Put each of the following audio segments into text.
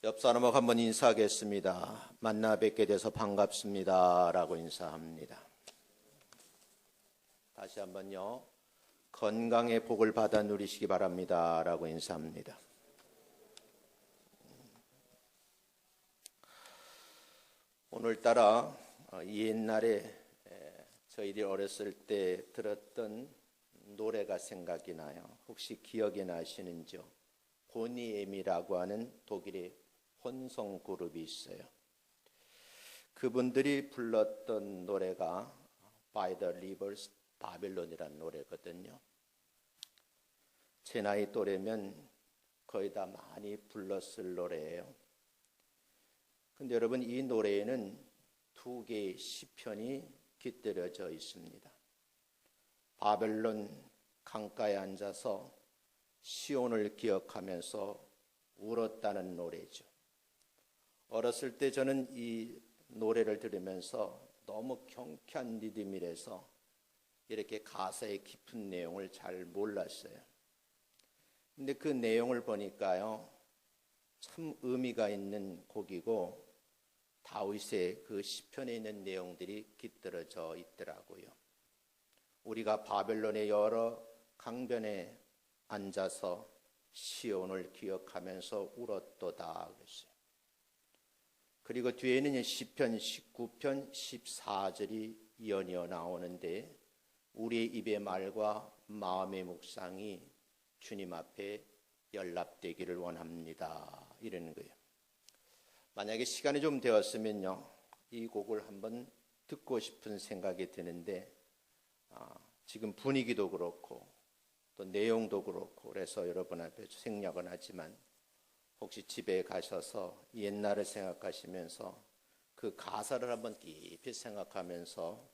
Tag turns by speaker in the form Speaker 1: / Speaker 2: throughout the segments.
Speaker 1: 옆 사람하고 한번 인사하겠습니다. 만나 뵙게 돼서 반갑습니다. 라고 인사합니다. 다시 한번요. 건강의 복을 받아 누리시기 바랍니다. 라고 인사합니다. 오늘따라 옛날에 저희들이 어렸을 때 들었던 노래가 생각이 나요. 혹시 기억이 나시는지요? 보니엠이라고 하는 독일의 혼성 그룹이 있어요. 그분들이 불렀던 노래가 By the Rivers Babylon이라는 노래거든요. 제 나이 또래면 거의 다 많이 불렀을 노래예요. 근데 여러분, 이 노래에는 두 개의 시편이 깃들여져 있습니다. 바벨론 강가에 앉아서 시온을 기억하면서 울었다는 노래죠. 어렸을 때 저는 이 노래를 들으면서 너무 경쾌한 리듬이라서 이렇게 가사의 깊은 내용을 잘 몰랐어요. 근데 그 내용을 보니까요, 참 의미가 있는 곡이고 다윗의 그 시편에 있는 내용들이 깃들어져 있더라고요. 우리가 바벨론의 여러 강변에 앉아서 시온을 기억하면서 울었도다 그랬어요. 그리고 뒤에는 시편 19편 14절이 이어져 나오는데, 우리의 입의 말과 마음의 묵상이 주님 앞에 연락되기를 원합니다. 이러는 거예요. 만약에 시간이 좀 되었으면요, 이 곡을 한번 듣고 싶은 생각이 드는데, 지금 분위기도 그렇고 또 내용도 그렇고 그래서 여러분 앞에 생략은 하지만, 혹시 집에 가셔서 옛날을 생각하시면서 그 가사를 한번 깊이 생각하면서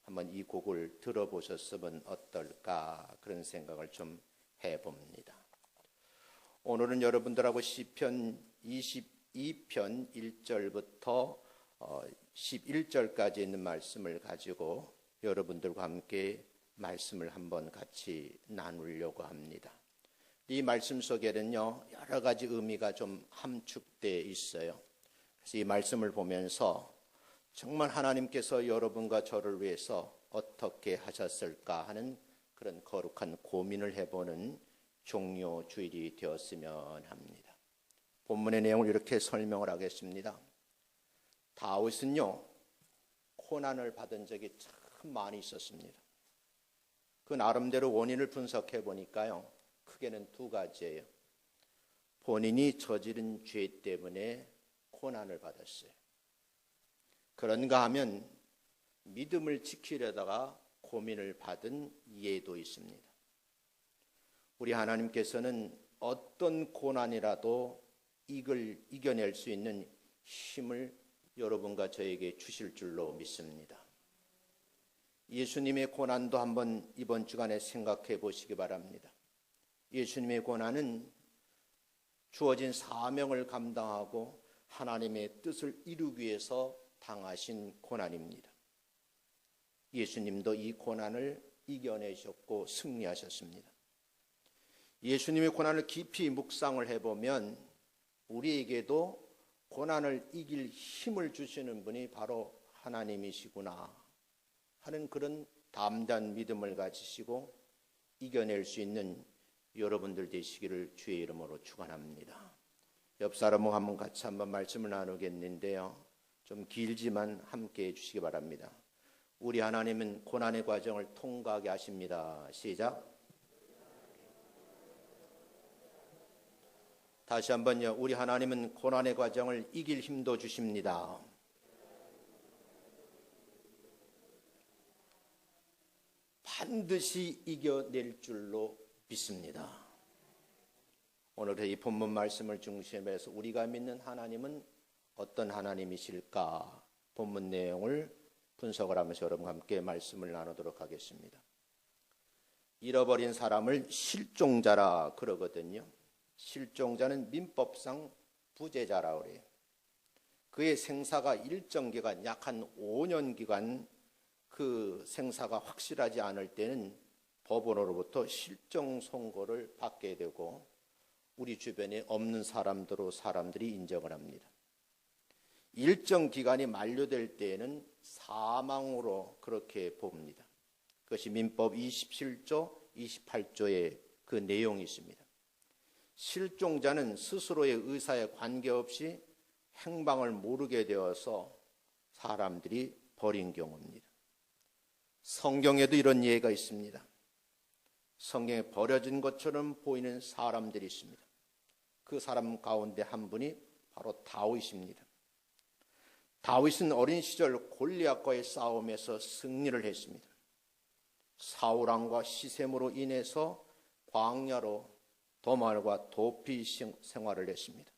Speaker 1: 한번 이 곡을 들어보셨으면 어떨까, 그런 생각을 좀 해봅니다. 오늘은 여러분들하고 시편 22편 1절부터 11절까지 있는 말씀을 가지고 여러분들과 함께 말씀을 한번 같이 나누려고 합니다. 이 말씀 속에는요, 여러 가지 의미가 좀 함축되어 있어요. 그래서 이 말씀을 보면서 정말 하나님께서 여러분과 저를 위해서 어떻게 하셨을까 하는 그런 거룩한 고민을 해보는 종료 주일이 되었으면 합니다. 본문의 내용을 이렇게 설명을 하겠습니다. 다윗은요, 고난을 받은 적이 참 많이 있었습니다. 그 나름대로 원인을 분석해 보니까요, 크게는 두 가지예요. 본인이 저지른 죄 때문에 고난을 받았어요. 그런가 하면 믿음을 지키려다가 고민을 받은 예도 있습니다. 우리 하나님께서는 어떤 고난이라도 이겨낼 수 있는 힘을 여러분과 저에게 주실 줄로 믿습니다. 예수님의 고난도 한번 이번 주간에 생각해 보시기 바랍니다. 예수님의 고난은 주어진 사명을 감당하고 하나님의 뜻을 이루기 위해서 당하신 고난입니다. 예수님도 이 고난을 이겨내셨고 승리하셨습니다. 예수님의 고난을 깊이 묵상을 해보면 우리에게도 고난을 이길 힘을 주시는 분이 바로 하나님이시구나 하는 그런 담대한 믿음을 가지시고 이겨낼 수 있는 여러분들 되시기를 주의 이름으로 축원합니다. 옆 사람과 한번 같이 한번 말씀을 나누겠는데요, 좀 길지만 함께 해주시기 바랍니다. 우리 하나님은 고난의 과정을 통과하게 하십니다. 시작. 다시 한번요. 우리 하나님은 고난의 과정을 이길 힘도 주십니다. 반드시 이겨낼 줄로 믿습니다. 오늘 이 본문 말씀을 중심으로 해서 우리가 믿는 하나님은 어떤 하나님이실까, 본문 내용을 분석을 하면서 여러분과 함께 말씀을 나누도록 하겠습니다. 잃어버린 사람을 실종자라 그러거든요. 실종자는 민법상 부재자라 그래요. 그의 생사가 일정 기간, 약 한 5년 기간 그 생사가 확실하지 않을 때는 법원으로부터 실종 선고를 받게 되고, 우리 주변에 없는 사람들로 사람들이 인정을 합니다. 일정 기간이 만료될 때에는 사망으로 그렇게 봅니다. 그것이 민법 27조, 28조에 그 내용이 있습니다. 실종자는 스스로의 의사에 관계없이 행방을 모르게 되어서 사람들이 버린 경우입니다. 성경에도 이런 예가 있습니다. 성경에 버려진 것처럼 보이는 사람들이 있습니다. 그 사람 가운데 한 분이 바로 다윗입니다. 다윗은 어린 시절 골리앗과의 싸움에서 승리를 했습니다. 사울왕과 시셈으로 인해서 광야로 도말과 도피 생활을 했습니다.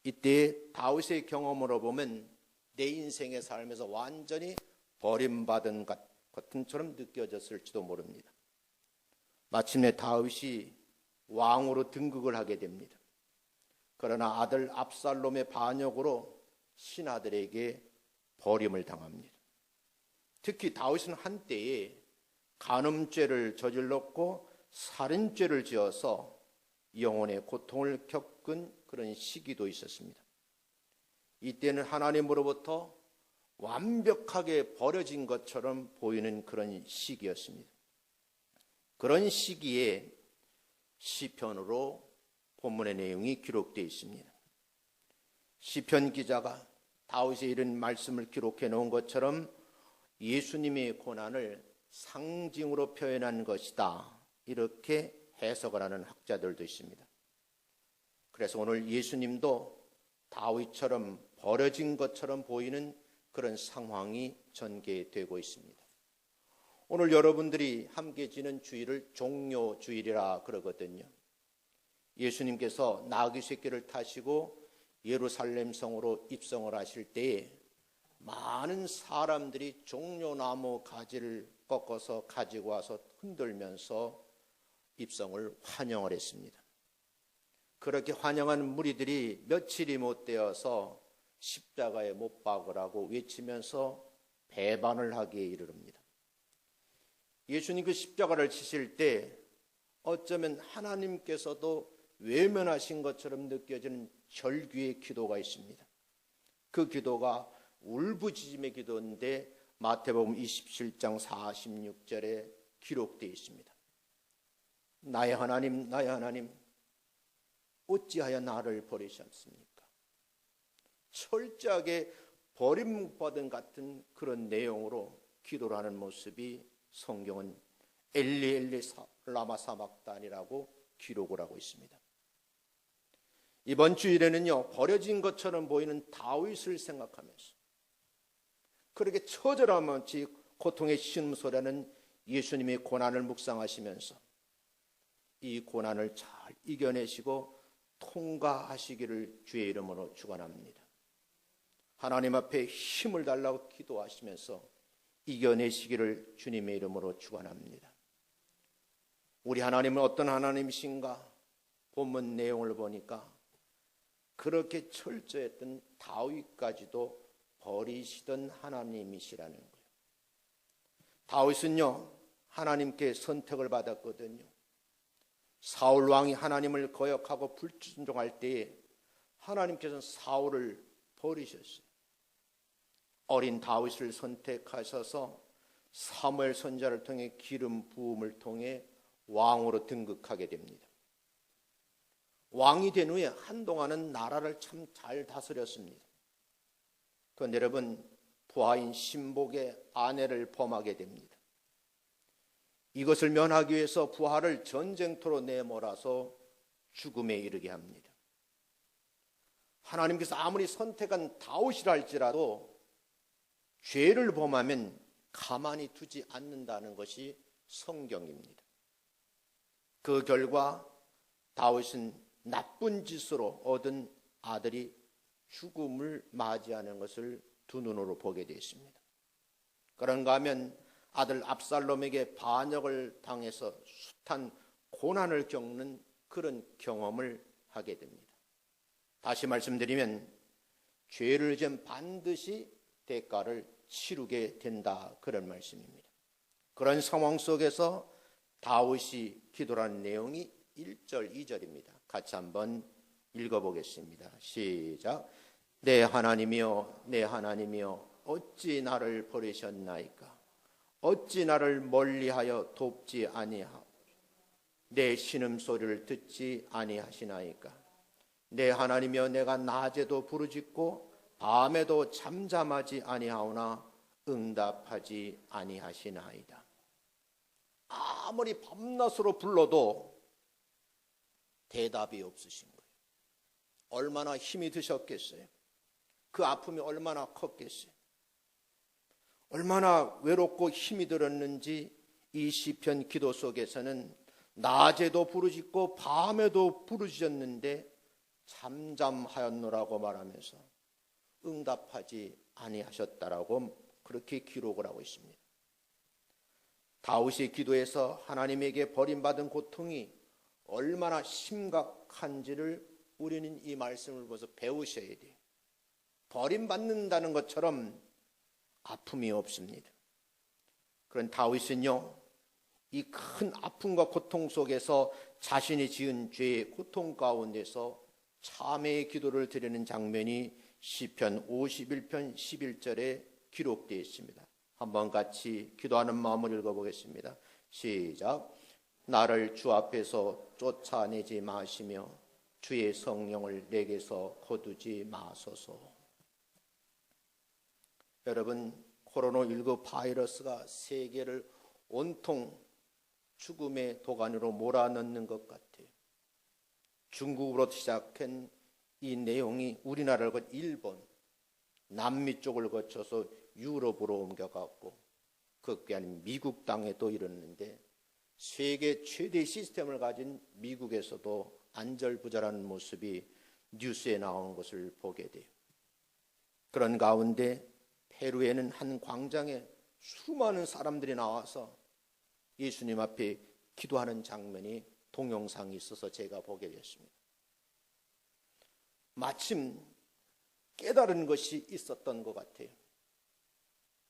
Speaker 1: 이때 다윗의 경험으로 보면 내 인생의 삶에서 완전히 버림받은 것처럼 느껴졌을지도 모릅니다. 마침내 다윗이 왕으로 등극을 하게 됩니다. 그러나 아들 압살롬의 반역으로 신하들에게 버림을 당합니다. 특히 다윗은 한때에 간음죄를 저질렀고 살인죄를 지어서 영혼의 고통을 겪은 그런 시기도 있었습니다. 이때는 하나님으로부터 완벽하게 버려진 것처럼 보이는 그런 시기였습니다. 그런 시기에 시편으로 본문의 내용이 기록되어 있습니다. 시편 기자가 다윗의 이런 말씀을 기록해 놓은 것처럼 예수님의 고난을 상징으로 표현한 것이다, 이렇게 해석을 하는 학자들도 있습니다. 그래서 오늘 예수님도 다윗처럼 버려진 것처럼 보이는 그런 상황이 전개되고 있습니다. 오늘 여러분들이 함께 지는 주일을 종료주일이라 그러거든요. 예수님께서 나귀 새끼를 타시고 예루살렘 성으로 입성을 하실 때에 많은 사람들이 종려나무 가지를 꺾어서 가지고 와서 흔들면서 입성을 환영을 했습니다. 그렇게 환영하는 무리들이 며칠이 못 되어서 십자가에 못 박으라고 외치면서 배반을 하기에 이르릅니다. 예수님 그 십자가를 치실 때 어쩌면 하나님께서도 외면하신 것처럼 느껴지는 절규의 기도가 있습니다. 그 기도가 울부짖음의 기도인데 마태복음 27장 46절에 기록되어 있습니다. 나의 하나님, 나의 하나님, 어찌하여 나를 버리셨습니까? 철저하게 버림받은 같은 그런 내용으로 기도를 하는 모습이 성경은 엘리 엘리 라마 사박단이라고 기록을 하고 있습니다. 이번 주일에는요, 버려진 것처럼 보이는 다윗을 생각하면서 그렇게 처절함없이 고통의 신음소리하는 예수님의 고난을 묵상하시면서 이 고난을 잘 이겨내시고 통과하시기를 주의 이름으로 축원합니다. 하나님 앞에 힘을 달라고 기도하시면서 이겨내시기를 주님의 이름으로 축원합니다. 우리 하나님은 어떤 하나님이신가? 본문 내용을 보니까 그렇게 철저했던 다윗까지도 버리시던 하나님이시라는 거예요. 다윗은요, 하나님께 선택을 받았거든요. 사울 왕이 하나님을 거역하고 불순종할 때에 하나님께서는 사울을 버리셨어요. 어린 다윗을 선택하셔서 사무엘 선지자를 통해 기름 부음을 통해 왕으로 등극하게 됩니다. 왕이 된 후에 한동안은 나라를 참 잘 다스렸습니다. 그런데 여러분, 부하인 신복의 아내를 범하게 됩니다. 이것을 면하기 위해서 부하를 전쟁터로 내몰아서 죽음에 이르게 합니다. 하나님께서 아무리 선택한 다윗이라 할지라도 죄를 범하면 가만히 두지 않는다는 것이 성경입니다. 그 결과 다윗은 나쁜 짓으로 얻은 아들이 죽음을 맞이하는 것을 두 눈으로 보게 되어 있습니다. 그런가 하면 아들 압살롬에게 반역을 당해서 숱한 고난을 겪는 그런 경험을 하게 됩니다. 다시 말씀드리면 죄를 지면 반드시 대가를 치르게 된다, 그런 말씀입니다. 그런 상황 속에서 다윗이 기도하는 내용이 1절, 2절입니다. 같이 한번 읽어보겠습니다. 시작. 내 하나님이여, 내 하나님이여, 어찌 나를 버리셨나이까? 어찌 나를 멀리하여 돕지 아니하오? 내 신음소리를 듣지 아니하시나이까? 내 하나님이여, 내가 낮에도 부르짖고 밤에도 잠잠하지 아니하오나 응답하지 아니하시나이다. 아무리 밤낮으로 불러도 대답이 없으신 거예요. 얼마나 힘이 드셨겠어요? 그 아픔이 얼마나 컸겠어요? 얼마나 외롭고 힘이 들었는지 이 시편 기도 속에서는 낮에도 부르짖고 밤에도 부르짖었는데 잠잠하였노라고 말하면서 응답하지 아니하셨다라고 그렇게 기록을 하고 있습니다. 다윗의 기도에서 하나님에게 버림받은 고통이 얼마나 심각한지를 우리는 이 말씀을 보면서 배우셔야 돼요. 버림받는다는 것처럼 아픔이 없습니다. 그런 다윗은요, 이 큰 아픔과 고통 속에서 자신이 지은 죄의 고통 가운데서 참회의 기도를 드리는 장면이 시편 51편 11절에 기록되어 있습니다. 한번 같이 기도하는 마음을 읽어보겠습니다. 시작. 나를 주 앞에서 쫓아내지 마시며 주의 성령을 내게서 거두지 마소서. 여러분, 코로나19 바이러스가 세계를 온통 죽음의 도가니로 몰아넣는 것 같아요. 중국으로 시작한 이 내용이 우리나라를 거쳐 일본, 남미 쪽을 거쳐서 유럽으로 옮겨갔고 그게 아닌 미국 땅에도 이르렀는데 세계 최대 시스템을 가진 미국에서도 안절부절한 모습이 뉴스에 나오는 것을 보게 돼요. 그런 가운데 페루에는 한 광장에 수많은 사람들이 나와서 예수님 앞에 기도하는 장면이 동영상이 있어서 제가 보게 됐습니다. 마침 깨달은 것이 있었던 것 같아요.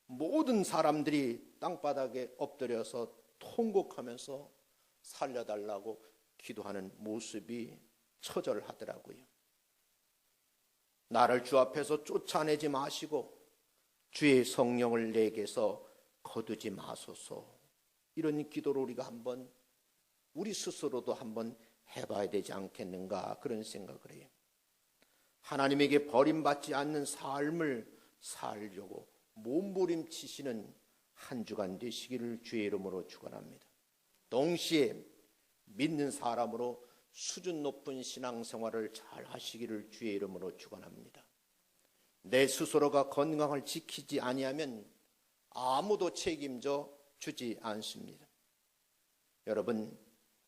Speaker 1: 모든 사람들이 땅바닥에 엎드려서 통곡하면서 살려달라고 기도하는 모습이 처절하더라고요. 나를 주 앞에서 쫓아내지 마시고 주의 성령을 내게서 거두지 마소서. 이런 기도를 우리가 한번 우리 스스로도 한번 해봐야 되지 않겠는가 그런 생각을 해요. 하나님에게 버림받지 않는 삶을 살려고 몸부림치시는 한 주간 되시기를 주의 이름으로 축원합니다. 동시에 믿는 사람으로 수준 높은 신앙생활을 잘 하시기를 주의 이름으로 축원합니다. 내 스스로가 건강을 지키지 아니하면 아무도 책임져 주지 않습니다. 여러분,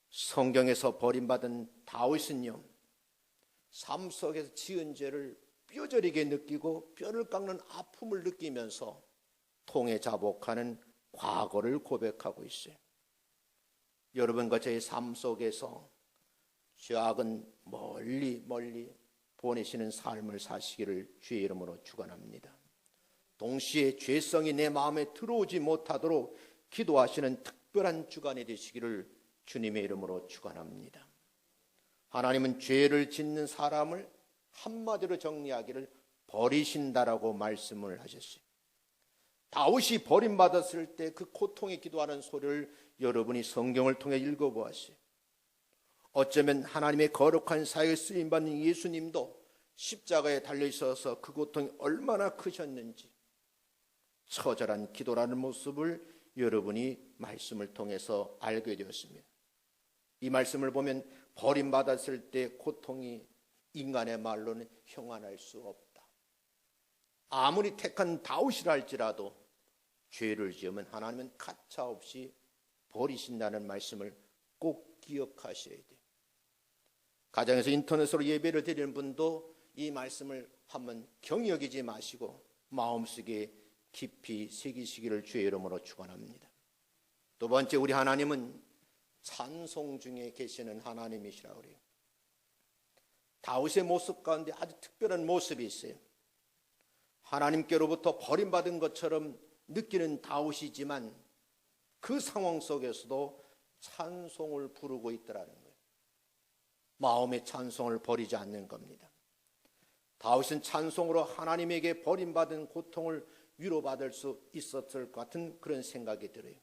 Speaker 1: 성경에서 버림받은 다윗은요, 삶 속에서 지은 죄를 뼈저리게 느끼고 뼈를 깎는 아픔을 느끼면서 통에 자복하는 과거를 고백하고 있어요. 여러분과 저의 삶 속에서 죄악은 멀리 보내시는 삶을 사시기를 주의 이름으로 축원합니다. 동시에 죄성이 내 마음에 들어오지 못하도록 기도하시는 특별한 주간이 되시기를 주님의 이름으로 축원합니다. 하나님은 죄를 짓는 사람을 한마디로 정리하기를 버리신다라고 말씀을 하셨어요. 다윗이 버림받았을 때 그 고통에 기도하는 소리를 여러분이 성경을 통해 읽어보았어요. 어쩌면 하나님의 거룩한 사역에 쓰임받는 예수님도 십자가에 달려있어서 그 고통이 얼마나 크셨는지 처절한 기도라는 모습을 여러분이 말씀을 통해서 알게 되었습니다. 이 말씀을 보면 버림받았을 때 고통이 인간의 말로는 형언할 수 없다. 아무리 택한 다윗이라 할지라도 죄를 지으면 하나님은 가차없이 버리신다는 말씀을 꼭 기억하셔야 돼요. 가정에서 인터넷으로 예배를 드리는 분도 이 말씀을 한번 경여기지 마시고 마음속에 깊이 새기시기를 주의 이름으로 축원합니다. 두 번째, 우리 하나님은 찬송 중에 계시는 하나님이시라고 그래요. 다윗의 모습 가운데 아주 특별한 모습이 있어요. 하나님께로부터 버림받은 것처럼 느끼는 다윗이지만 그 상황 속에서도 찬송을 부르고 있더라는 거예요. 마음의 찬송을 버리지 않는 겁니다. 다윗은 찬송으로 하나님에게 버림받은 고통을 위로받을 수 있었을 것 같은 그런 생각이 들어요.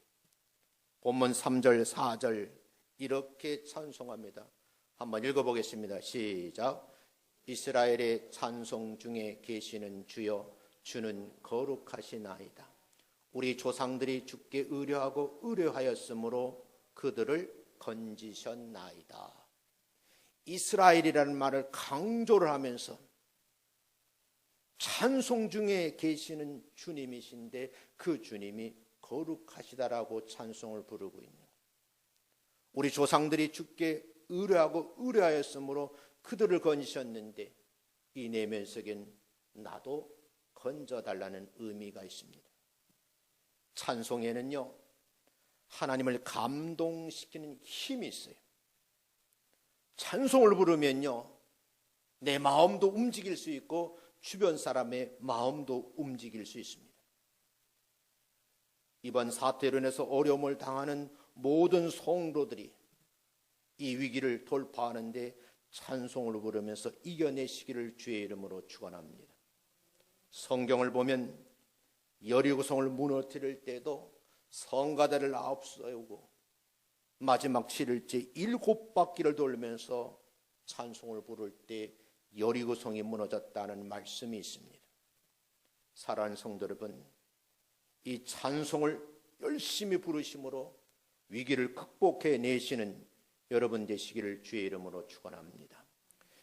Speaker 1: 본문 3절 4절 이렇게 찬송합니다. 한번 읽어보겠습니다. 시작. 이스라엘의 찬송 중에 계시는 주여, 주는 거룩하시나이다. 우리 조상들이 주께 의뢰하고 의뢰하였으므로 그들을 건지셨나이다. 이스라엘이라는 말을 강조를 하면서 찬송 중에 계시는 주님이신데 그 주님이 거룩하시다라고 찬송을 부르고 있는 거예요. 우리 조상들이 주께 의뢰하고 의뢰하였으므로 그들을 건지셨는데 이 내면 속엔 나도 건져달라는 의미가 있습니다. 찬송에는요, 하나님을 감동시키는 힘이 있어요. 찬송을 부르면요, 내 마음도 움직일 수 있고 주변 사람의 마음도 움직일 수 있습니다. 이번 사태로 인해서 어려움을 당하는 모든 성도들이 이 위기를 돌파하는데 찬송을 부르면서 이겨내시기를 주의 이름으로 축원합니다. 성경을 보면 여리고성을 무너뜨릴 때도 성가대를 앞세우고 마지막 7일째 7바퀴를 돌면서 찬송을 부를 때 여리고성이 무너졌다는 말씀이 있습니다. 사랑하는 성도 여러분, 이 찬송을 열심히 부르심으로 위기를 극복해 내시는 여러분 되시기를 주의 이름으로 축원합니다.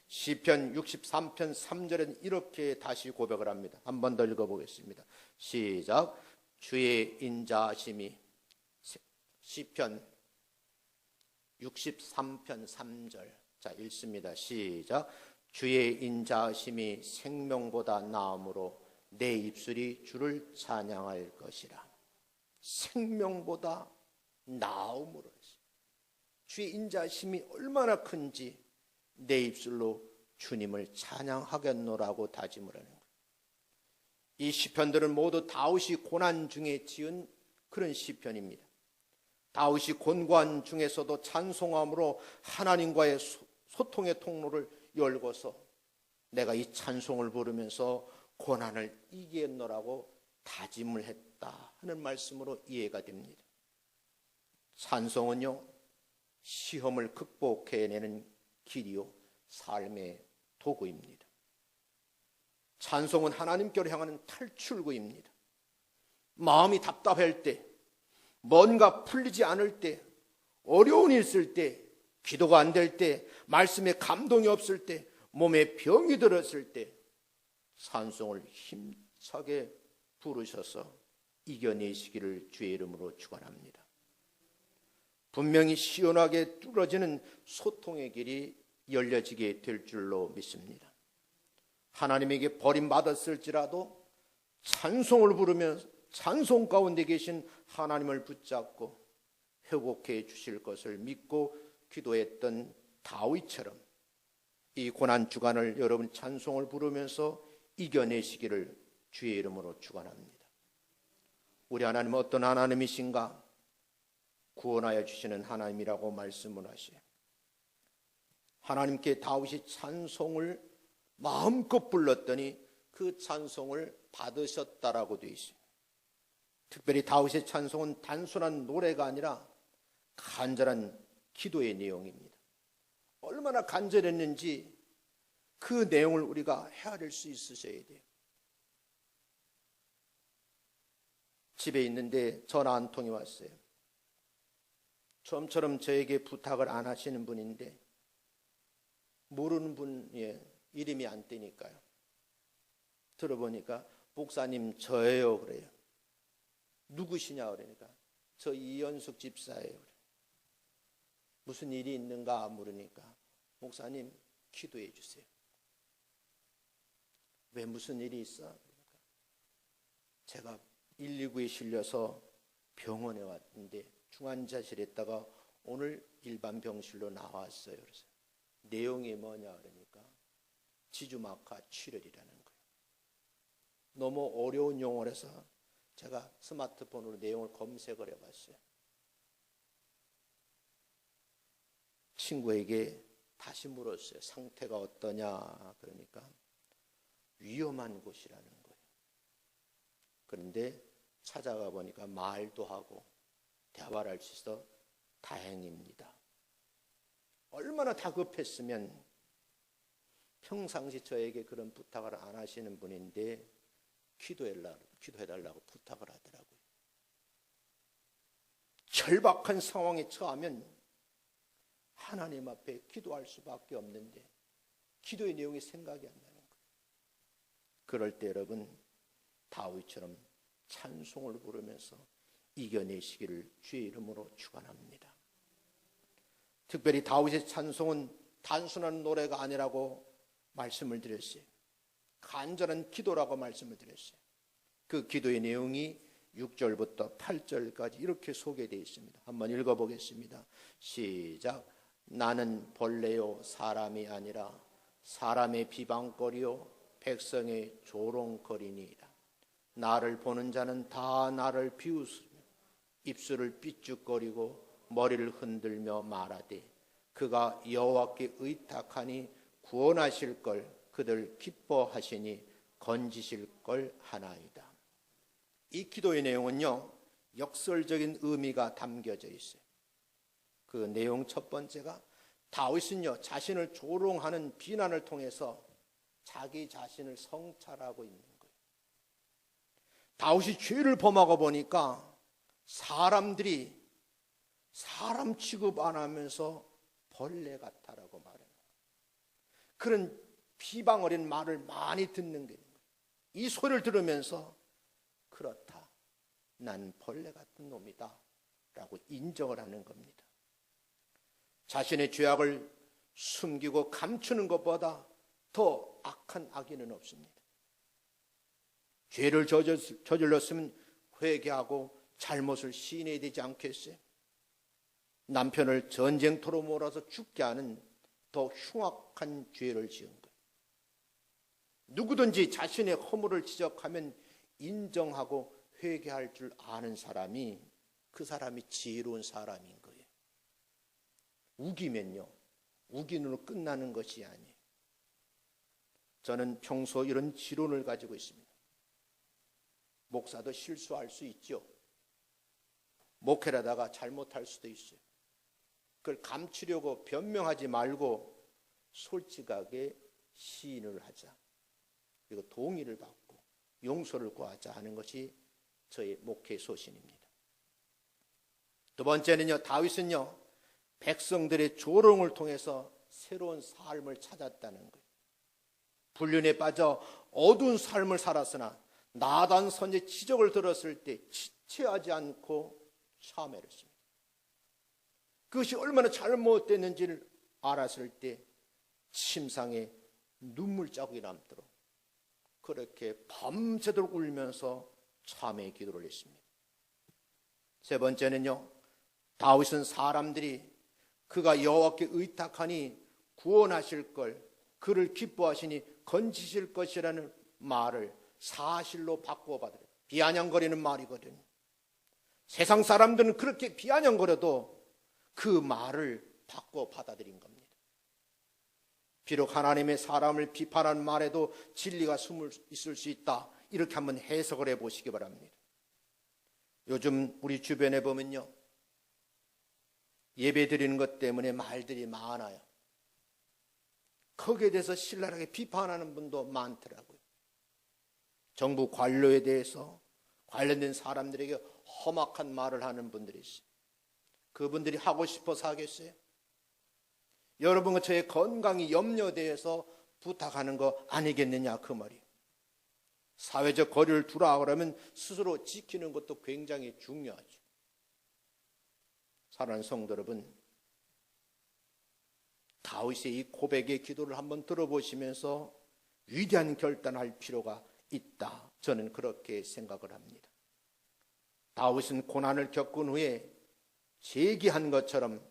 Speaker 1: 시편 63편 3절은 이렇게 다시 고백을 합니다. 한 번 더 읽어보겠습니다. 시작. 주의 인자하심이, 시편 63편 3절, 자 읽습니다. 시작. 주의 인자하심이 생명보다 나음으로 내 입술이 주를 찬양할 것이라. 생명보다 나음으로, 주의 인자하심이 얼마나 큰지 내 입술로 주님을 찬양하겠노라고 다짐을 하는 거예요. 이 시편들은 모두 다윗이 고난 중에 지은 그런 시편입니다. 다윗이 곤고한 중에서도 찬송함으로 하나님과의 소통의 통로를 열고서 내가 이 찬송을 부르면서 고난을 이기겠노라고 다짐을 했다 하는 말씀으로 이해가 됩니다. 찬송은요, 시험을 극복해내는 길이요 삶의 도구입니다. 찬송은 하나님께로 향하는 탈출구입니다. 마음이 답답할 때, 뭔가 풀리지 않을 때, 어려운 일 있을 때, 기도가 안 될 때, 말씀에 감동이 없을 때, 몸에 병이 들었을 때 찬송을 힘차게 부르셔서 이겨내시기를 주의 이름으로 축원합니다. 분명히 시원하게 뚫어지는 소통의 길이 열려지게 될 줄로 믿습니다. 하나님에게 버림받았을지라도 찬송을 부르며 찬송 가운데 계신 하나님을 붙잡고 회복해 주실 것을 믿고 기도했던 다윗처럼 이 고난 주간을 여러분 찬송을 부르면서 이겨내시기를 주의 이름으로 축원합니다. 우리 하나님은 어떤 하나님이신가? 구원하여 주시는 하나님이라고 말씀을 하시요. 하나님께 다윗이 찬송을 마음껏 불렀더니 그 찬송을 받으셨다라고 되어 있습니다. 특별히 다윗의 찬송은 단순한 노래가 아니라 간절한 기도의 내용입니다. 얼마나 간절했는지 그 내용을 우리가 헤아릴 수 있으셔야 돼요. 집에 있는데 전화 한 통이 왔어요. 좀처럼 저에게 부탁을 안 하시는 분인데 모르는 분의 이름이 안 뜨니까요. 들어보니까 목사님 저예요 그래요. 누구시냐 그러니까 저 이연숙 집사예요. 무슨 일이 있는가 물으니까 목사님 기도해 주세요. 왜 무슨 일이 있어? 그러니까 제가 119에 실려서 병원에 왔는데 중환자실에 있다가 오늘 일반 병실로 나왔어요. 그래서 내용이 뭐냐 그러니까 지주막하 출혈이라는 거예요. 너무 어려운 용어라서 제가 스마트폰으로 내용을 검색을 해봤어요. 친구에게 다시 물었어요. 상태가 어떠냐? 그러니까 위험한 곳이라는 거예요. 그런데 찾아가 보니까 말도 하고 대화를 할 수 있어 다행입니다. 얼마나 다급했으면 평상시 저에게 그런 부탁을 안 하시는 분인데 기도해달라고 부탁을 하더라고요. 절박한 상황에 처하면 하나님 앞에 기도할 수밖에 없는데 기도의 내용이 생각이 안 나는 거예요. 그럴 때 여러분, 다윗처럼 찬송을 부르면서 이겨내시기를 주의 이름으로 축원합니다. 특별히 다윗의 찬송은 단순한 노래가 아니라고 말씀을 드렸어요. 간절한 기도라고 말씀을 드렸어요. 그 기도의 내용이 6절부터 8절까지 이렇게 소개되어 있습니다. 한번 읽어보겠습니다. 시작. 나는 벌레요 사람이 아니라 사람의 비방거리요 백성의 조롱거리니이다. 나를 보는 자는 다 나를 비웃으며 입술을 삐죽거리고 머리를 흔들며 말하되 그가 여호와께 의탁하니 구원하실 걸 그들 기뻐하시니 건지실 걸 하나이다. 이 기도의 내용은요, 역설적인 의미가 담겨져 있어요. 그 내용 첫 번째가 다윗은요, 자신을 조롱하는 비난을 통해서 자기 자신을 성찰하고 있는 거예요. 다윗이 죄를 범하고 보니까 사람들이 사람 취급 안 하면서 벌레 같다라고 말해요. 그런 비방 어린 말을 많이 듣는 거예요. 이 소리를 들으면서 그렇다, 난 벌레 같은 놈이다 라고 인정을 하는 겁니다. 자신의 죄악을 숨기고 감추는 것보다 더 악한 악인은 없습니다. 죄를 저질렀으면 회개하고 잘못을 시인해야 되지 않겠어요? 남편을 전쟁터로 몰아서 죽게 하는 더 흉악한 죄를 지은 거예요. 누구든지 자신의 허물을 지적하면 인정하고 회개할 줄 아는 사람이 그 사람이 지혜로운 사람인 거예요. 우기면요, 우기는으로 끝나는 것이 아니에요. 저는 평소 이런 지론을 가지고 있습니다. 목사도 실수할 수 있죠. 목회를 하다가 잘못할 수도 있어요. 그걸 감추려고 변명하지 말고 솔직하게 시인을 하자. 그리고 동의를 받고 용서를 구하자 하는 것이 저의 목회 소신입니다. 두 번째는요, 다윗은요, 백성들의 조롱을 통해서 새로운 삶을 찾았다는 거예요. 불륜에 빠져 어두운 삶을 살았으나 나단 선지의 지적을 들었을 때 지체하지 않고 참회했습니다. 그것이 얼마나 잘못됐는지를 알았을 때 침상에 눈물 자국이 남도록 그렇게 밤새도록 울면서 참회의 기도를 했습니다. 세 번째는요, 다윗은 사람들이 그가 여호와께 의탁하니 구원하실 걸, 그를 기뻐하시니 건지실 것이라는 말을 사실로 바꿔받으려 비아냥거리는 말이거든요. 세상 사람들은 그렇게 비아냥거려도 그 말을 바꿔 받아들인 겁니다. 비록 하나님의 사람을 비판하는 말에도 진리가 숨을 있을 수 있다, 이렇게 한번 해석을 해보시기 바랍니다. 요즘 우리 주변에 보면요, 예배 드리는 것 때문에 말들이 많아요. 거기에 대해서 신랄하게 비판하는 분도 많더라고요. 정부 관료에 대해서 관련된 사람들에게 험악한 말을 하는 분들이 있어요. 그분들이 하고 싶어서 하겠어요? 여러분과 저의 건강이 염려돼서 부탁하는 거 아니겠느냐, 그 말이에요. 사회적 거리를 두라 그러면 스스로 지키는 것도 굉장히 중요하죠. 사랑하는 성도 여러분, 다윗의 이 고백의 기도를 한번 들어보시면서 위대한 결단할 필요가 있다, 저는 그렇게 생각을 합니다. 다윗은 고난을 겪은 후에 재기한 것처럼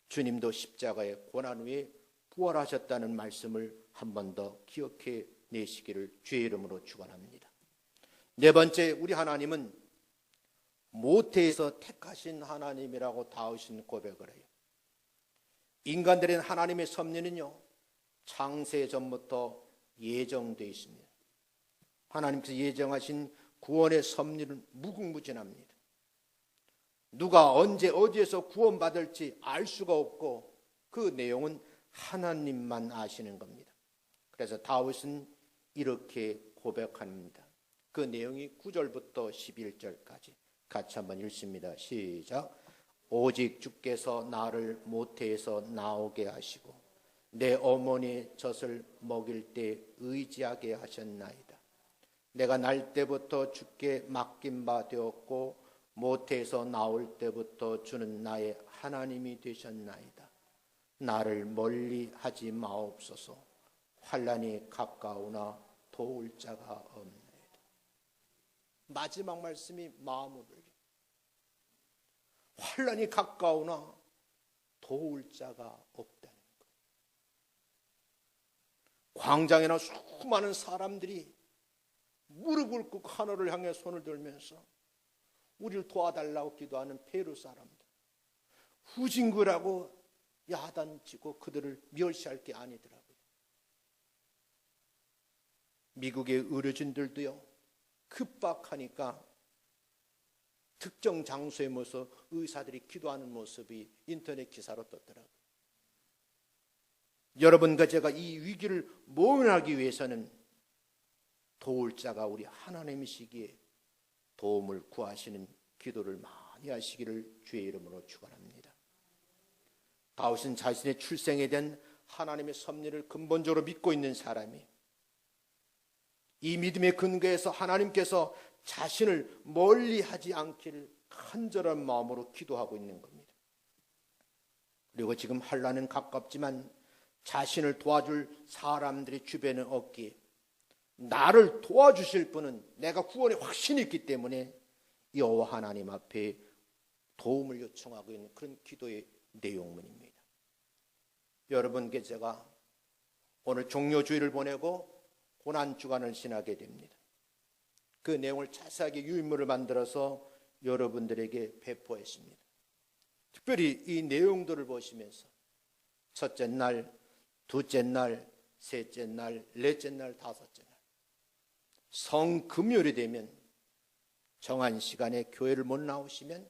Speaker 1: 주님도 십자가의 고난 후에 부활하셨다는 말씀을 한 번 더 기억해 내시기를 주의 이름으로 축원합니다. 네 번째, 우리 하나님은 모태에서 택하신 하나님이라고 다윗은 고백을 해요. 인간들은 하나님의 섭리는요, 창세 전부터 예정되어 있습니다. 하나님께서 예정하신 구원의 섭리는 무궁무진합니다. 누가 언제 어디에서 구원받을지 알 수가 없고 그 내용은 하나님만 아시는 겁니다. 그래서 다윗은 이렇게 고백합니다. 그 내용이 9절부터 11절까지 같이 한번 읽습니다. 시작. 오직 주께서 나를 모태에서 나오게 하시고 내 어머니의 젖을 먹일 때 의지하게 하셨나이다. 내가 날 때부터 주께 맡긴 바 되었고 모태에서 나올 때부터 주는 나의 하나님이 되셨나이다. 나를 멀리 하지 마옵소서. 환난이 가까우나 도울 자가 없나이다. 마지막 말씀이 마음을 울려. 환난이 가까우나 도울 자가 없다는 것. 광장에나 수많은 사람들이 무릎을 꿇고 하늘을 향해 손을 들면서 우리를 도와달라고 기도하는 페루 사람들, 후진국이라고 야단치고 그들을 멸시할 게 아니더라고요. 미국의 의료진들도요, 급박하니까 특정 장소에 모여서 의사들이 기도하는 모습이 인터넷 기사로 떴더라고요. 여러분과 제가 이 위기를 모면하기 위해서는 도울 자가 우리 하나님이시기에 도움을 구하시는 기도를 많이 하시기를 주의 이름으로 축원합니다. 다윗은 자신의 출생에 대한 하나님의 섭리를 근본적으로 믿고 있는 사람이, 이 믿음의 근거에서 하나님께서 자신을 멀리하지 않기를 간절한 마음으로 기도하고 있는 겁니다. 그리고 지금 환난은 가깝지만 자신을 도와줄 사람들이 주변에 없기에 나를 도와주실 분은, 내가 구원에 확신이 있기 때문에 여호와 하나님 앞에 도움을 요청하고 있는 그런 기도의 내용문입니다. 여러분께 제가 오늘 종료주일을 보내고 고난주간을 지나게 됩니다. 그 내용을 자세하게 유인물을 만들어서 여러분들에게 배포했습니다. 특별히 이 내용들을 보시면서 첫째 날, 둘째 날, 셋째 날, 넷째 날, 다섯째 날, 성금요일이 되면 정한 시간에 교회를 못 나오시면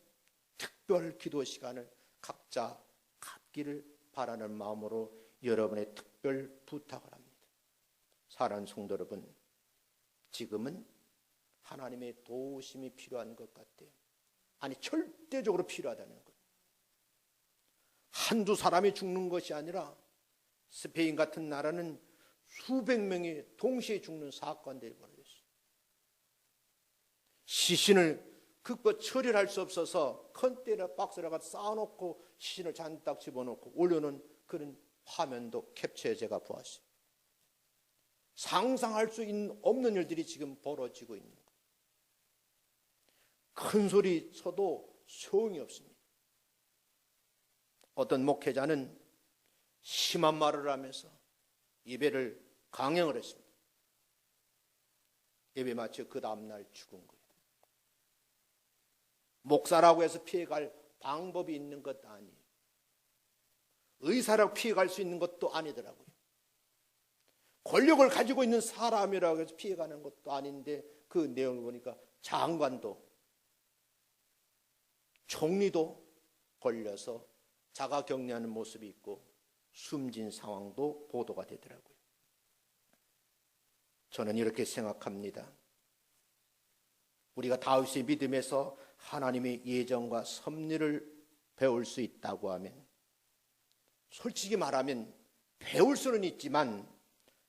Speaker 1: 특별 기도 시간을 각자 갖기를 바라는 마음으로 여러분의 특별 부탁을 합니다. 사랑하는 성도 여러분, 지금은 하나님의 도우심이 필요한 것 같아요. 아니, 절대적으로 필요하다는 것. 한두 사람이 죽는 것이 아니라 스페인 같은 나라는 수백 명이 동시에 죽는 사건들이 벌어졌어요. 시신을 그것 처리를 할 수 없어서 컨테이너 박스에다가 쌓아놓고 시신을 잔뜩 집어넣고 올려놓은 그런 화면도 캡처해 제가 보았어요. 상상할 수 없는 일들이 지금 벌어지고 있는 거예요. 큰 소리 쳐도 소용이 없습니다. 어떤 목회자는 심한 말을 하면서 예배를 강행을 했습니다. 예배 마치고 그 다음날 죽은 거예요. 목사라고 해서 피해갈 방법이 있는 것도 아니에요. 의사라고 피해갈 수 있는 것도 아니더라고요. 권력을 가지고 있는 사람이라고 해서 피해가는 것도 아닌데 그 내용을 보니까 장관도 총리도 걸려서 자가격리하는 모습이 있고 숨진 상황도 보도가 되더라고요. 저는 이렇게 생각합니다. 우리가 다윗의 믿음에서 하나님의 예정과 섭리를 배울 수 있다고 하면, 솔직히 말하면 배울 수는 있지만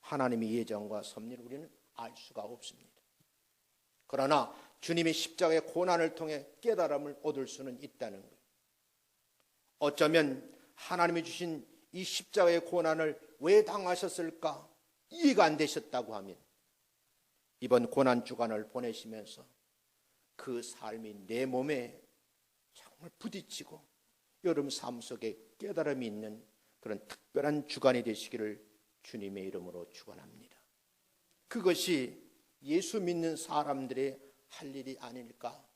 Speaker 1: 하나님의 예정과 섭리를 우리는 알 수가 없습니다. 그러나 주님의 십자가의 고난을 통해 깨달음을 얻을 수는 있다는 거예요. 어쩌면 하나님이 주신 이 십자가의 고난을 왜 당하셨을까 이해가 안 되셨다고 하면, 이번 고난주간을 보내시면서 그 삶이 내 몸에 정말 부딪히고 여러분 삶 속에 깨달음이 있는 그런 특별한 주간이 되시기를 주님의 이름으로 축원합니다. 그것이 예수 믿는 사람들의 할 일이 아닐까,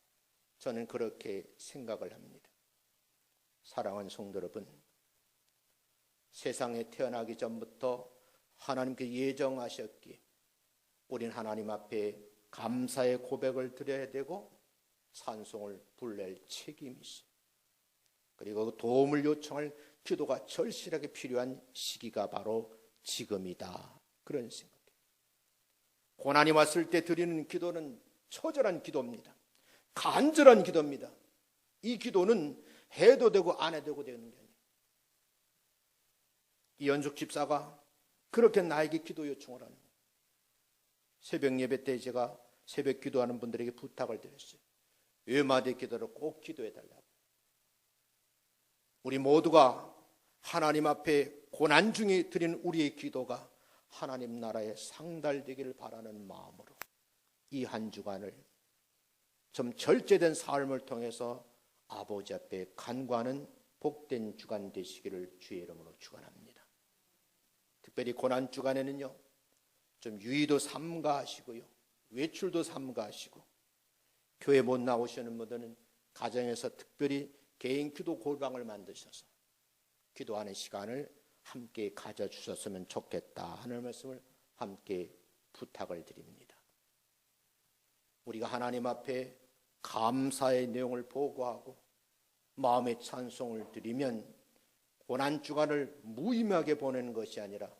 Speaker 1: 저는 그렇게 생각을 합니다. 사랑하는 성도 여러분, 세상에 태어나기 전부터 하나님께 예정하셨기에 우린 하나님 앞에 감사의 고백을 드려야 되고 찬송을 불낼 책임이 있어요. 그리고 도움을 요청할 기도가 절실하게 필요한 시기가 바로 지금이다. 그런 생각이에요. 고난이 왔을 때 드리는 기도는 처절한 기도입니다. 간절한 기도입니다. 이 기도는 해도 되고 안 해도 되고 되는 게 아니에요. 이연숙 집사가 그렇게 나에게 기도 요청을 하는 거예요. 새벽 예배 때 제가 새벽 기도하는 분들에게 부탁을 드렸어요. 외마디 기도로 꼭 기도해 달라고. 우리 모두가 하나님 앞에 고난 중에 드리는 우리의 기도가 하나님 나라에 상달되기를 바라는 마음으로 이 한 주간을 좀 절제된 삶을 통해서 아버지 앞에 간구하는 복된 주간 되시기를 주의 이름으로 축원합니다. 특별히 고난 주간에는요, 좀 유의도 삼가하시고요, 외출도 삼가하시고, 교회 못 나오시는 분들은 가정에서 특별히 개인 기도 골방을 만드셔서 기도하는 시간을 함께 가져주셨으면 좋겠다 하는 말씀을 함께 부탁을 드립니다. 우리가 하나님 앞에 감사의 내용을 보고하고 마음의 찬송을 드리면 고난 주간을 무의미하게 보내는 것이 아니라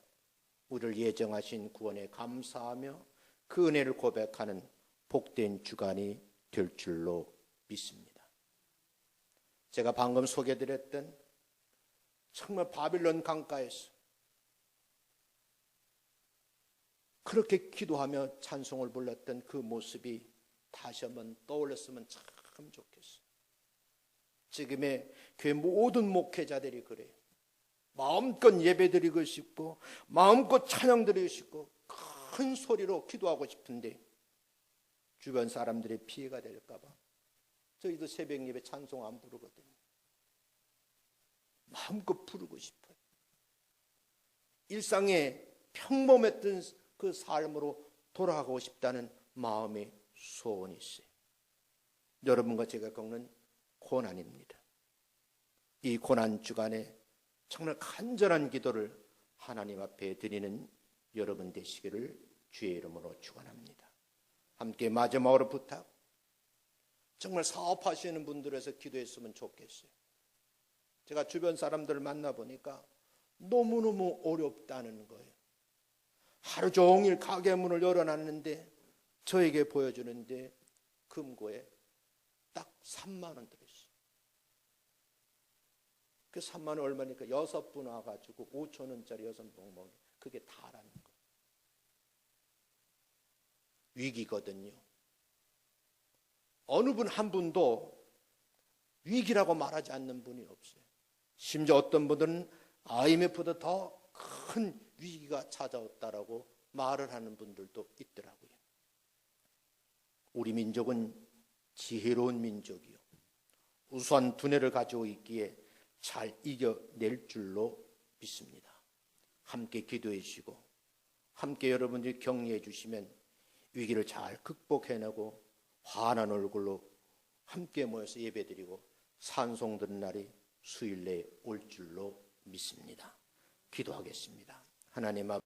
Speaker 1: 우리를 예정하신 구원에 감사하며 그 은혜를 고백하는 복된 주간이 될 줄로 믿습니다. 제가 방금 소개드렸던 정말 바빌론 강가에서 그렇게 기도하며 찬송을 불렀던 그 모습이 다시 한번 떠올렸으면 참 좋겠어요. 지금의 교회 모든 목회자들이 그래요. 마음껏 예배드리고 싶고 마음껏 찬양드리고 싶고 큰 소리로 기도하고 싶은데 주변 사람들의 피해가 될까 봐 저희도 새벽 예배 찬송 안 부르거든요. 마음껏 부르고 싶어요. 일상의 평범했던 그 삶으로 돌아가고 싶다는 마음의 소원이 있어요. 여러분과 제가 겪는 고난입니다. 이 고난 주간에 정말 간절한 기도를 하나님 앞에 드리는 여러분 되시기를 주의 이름으로 축원합니다. 함께 마지막으로 부탁. 정말 사업하시는 분들에서 기도했으면 좋겠어요. 제가 주변 사람들을 만나보니까 너무너무 어렵다는 거예요. 하루 종일 가게 문을 열어놨는데 저에게 보여주는데 금고에 딱 3만 원 들었어요. 그 3만 원 얼마니까 6분 와가지고 5천 원짜리 6봉 먹이 그게 다라는 거예요. 위기거든요. 어느 분 한 분도 위기라고 말하지 않는 분이 없어요. 심지어 어떤 분들은 IMF보다 더 큰 위기가 찾아왔다라고 말을 하는 분들도 있더라고요. 우리 민족은 지혜로운 민족이요. 우수한 두뇌를 가지고 있기에 잘 이겨낼 줄로 믿습니다. 함께 기도해 주시고 함께 여러분들이 격려해 주시면 위기를 잘 극복해내고 환한 얼굴로 함께 모여서 예배드리고 찬송 드는 날이 수일 내에 올 줄로 믿습니다. 기도하겠습니다. 하나님 앞